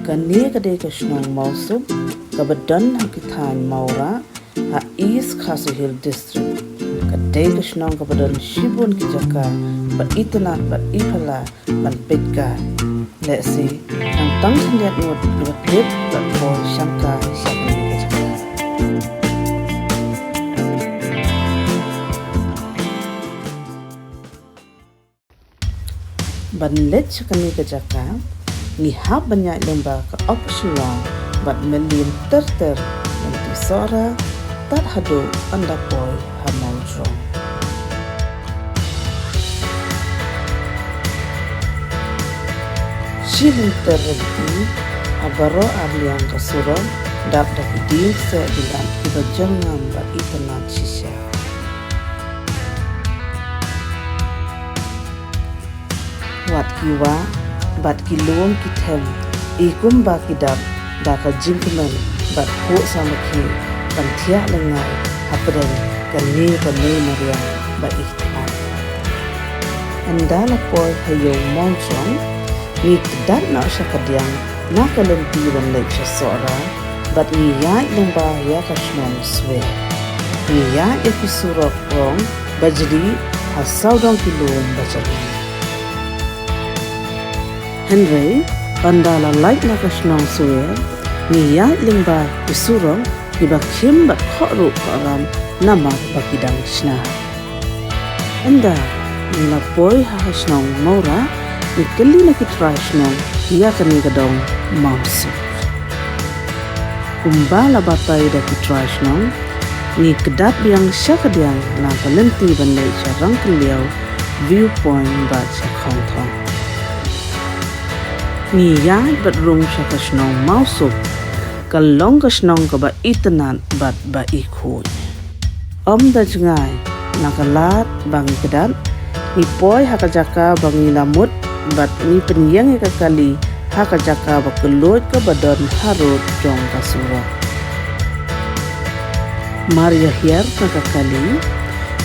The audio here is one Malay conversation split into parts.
Kani kadai kashnong mausub kabadan hakitan maura ha East Castle Hill District. Kadai kashnong kabadan shibun kijaka ba itana ba ipala ban petka. Let's see. Ang tang sandiat ngot ba klip ba po sangka sakni kijaka. Ban let sakni kijaka. Ni hab banyak lomba ke optional bat melim terter nanti sora tak hado anda boy hamau drong. Silin terrenti abaro abliang kasurong dak dapiding se bilang kita jangan bat itenat sisya. Wat kiwa bat kilom kitem ikum ba kidap da ka jingkemen bat ko sama ki ban tia lengai hapadan kani Maria ba ihtan andala poi hayo monchong ni kedat na syakadiang na kalenti ban lek sora bat ni ya lomba ya kashnong swe ni ya episurok rong bajri hasau dong kilom bajalan Henry, pandala light na kasnong suwe, niya lingba isurong, ibakim bat khoro karam nama bakidang sna. Anda, nila boy hakasnong maura, ikali na kitrasnong, iya kani gadong mamsu. Kumbala batay da kitrasnong, ni kedat biang syakadiang na kalenti bandai syarang keliau, viewpoint bat syakontong. Ni yai bat rung sya kasnong mausuk kalong kasnong ka ba itanan bat ba ikhoy da jengai nakalat bang kedat ni poi hakajaka bang lamut bat ni penyang kali hakajaka ba kelot ka badan harut jong kasuro Maria hiar nakakali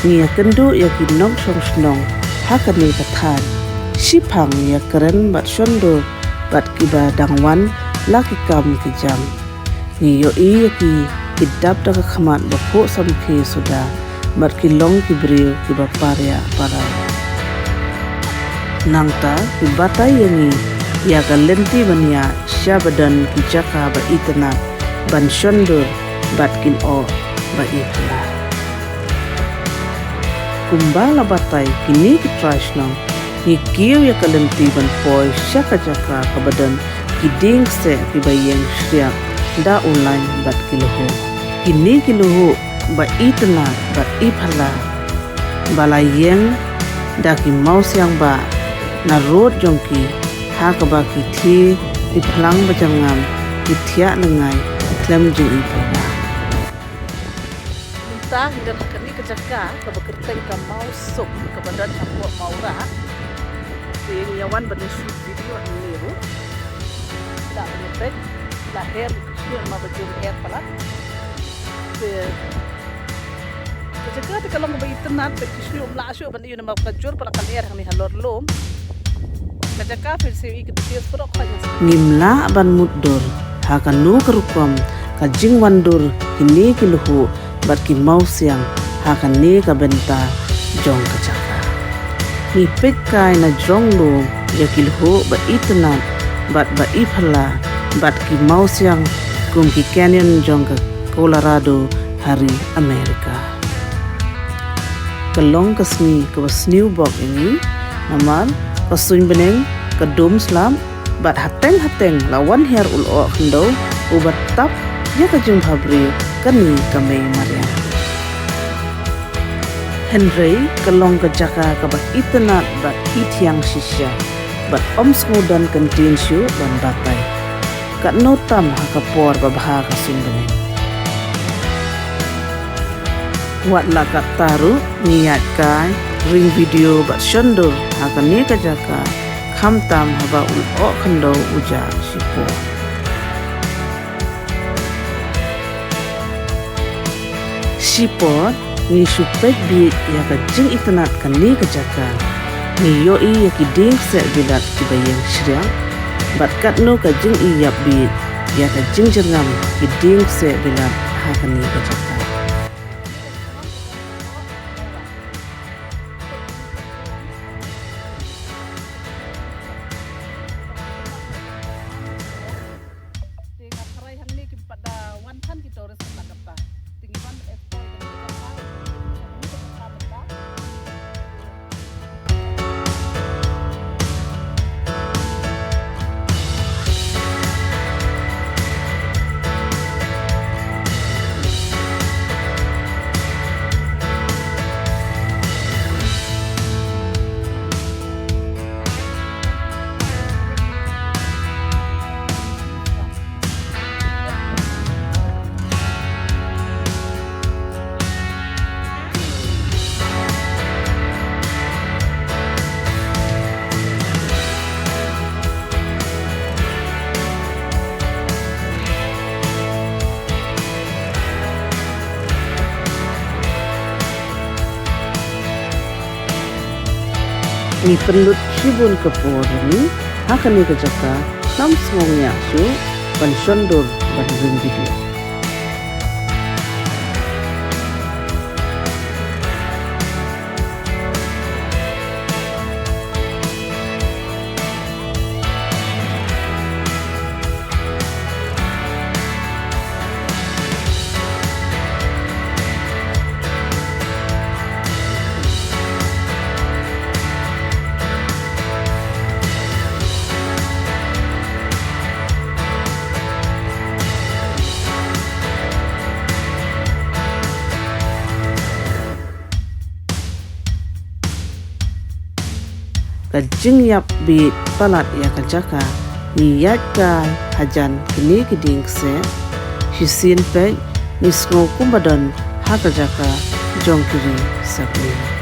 ni kendo ya kinong song hakani kathan sipang ya keren bat shondo bat kiba dangwan laki kam kijam ni yo ki kidap daga khamat bako samke sudah bat kilong kibriu kiba parya parai nangta kibatai yangi ya kalenti bania syabadan kijaka ba itana ban shondur bat kin o ba itla kumbala batai kini kitrashnong ni kiu ya kalenti ban poi syaka jaka kabadan kiding se kibayeng syriak da online bat kiluhu kini kiluhu ba itna bat iphala balayeng da ki maus yang ba na road jongki ha ka ba ki thi iplang bajangam ithia nengai klem ju ipala ta hidan kani kejaka ka bekerteng ka maus sok kabadan aku maura yang yawan bani shoot video ni ru da metek lahir syur ma bajur air pala ke kalau mau internet pe kishu la shu bani yuna ma bajur pala kalir hani halor lom kejaka fir se ik tios pro khanya nimla ban muddor hakanu kerukom kajing wandur kini kiluhu bat ki maus yang hakane ka benta jong kejaka ni pekai na jonglo ya kilho ba itnat bat ba iphala bat ki maus yang kum ki canyon jong ka Colorado hari Amerika kalong kasni ka snew bog ini namar kasuin beneng ka dom slam bat hateng lawan her ulo khndo ubat tap ya ka jung habri kani kamay Maria Henry kalong kejaka kabat itna bat itiang sisya bat omsngodan kantin syu ban batai kat notam hakapor babha kasumbene wat lakat taru niat kai ring video bat shondo hakani kejaka khamtam haba ul khando uja sipo sipot ni supek bi ya ka jing itnat kani kejaka ni yo i ya ki ding se bilat ki bayang syriang Bat kat no ka jing iyap bit ya ka jing jerngam giding se bilat hakani ka jaka. Ni penlut shibun kapor ni hakani ka jaka nam smongnya su ban shondor ban video. Kajing yap bit palat ya kajaka ni yat ka hajan kini kiding se hisin pe ni sngo kumbadon hakajaka jongkiri sakli.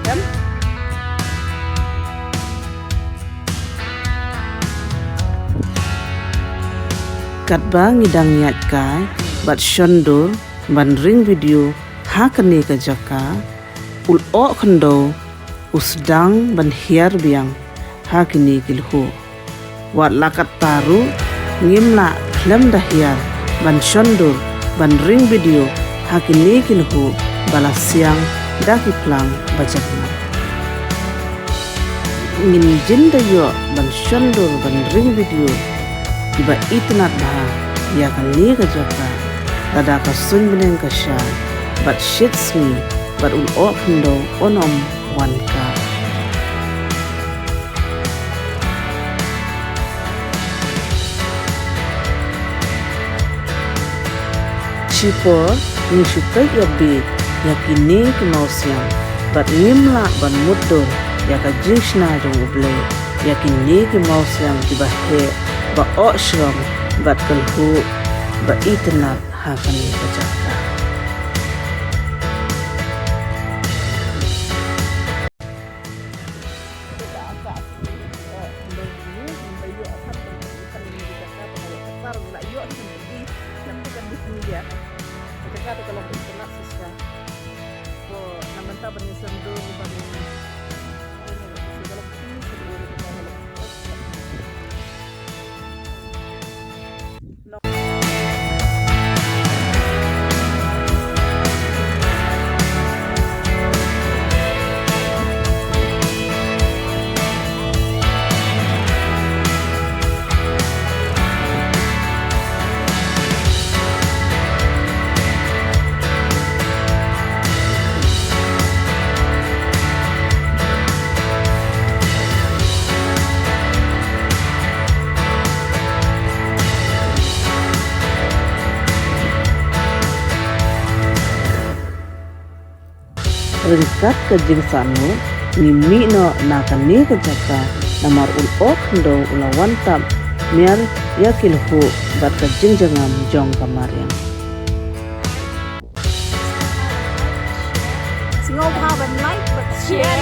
kan. Kat bang idang niat kai bat shondur ban ring video hakane ka jaka ul o khando usdang ban hiar biang hakini kilhu wat lakat taru ngimla klem dahiar ban shondur ban ring video hakini kilhu bala siang daki plang bajakna ngin jinda yo ban shondur ban ring video iba itnat bah ya kali ka jaka dada ka sun beneng ka sha bat shits me bat ul o khando onom wan ka Chipo ni shukai ya be ya kini ke mausiam bat ngimla ban mudur ya ka jinshna jong uble ya kini ke mausiam tiba he ba o shram bat kalhu ba itnat hakani bajaka kalau berkenak sisa namun tak bersendu ringkat ke jingsanu ngimi no nakani ke jaka namar ul ok ndo ulawan tam miar yakilhu bat ke jingjangam jong kamariang Singapore have a like but share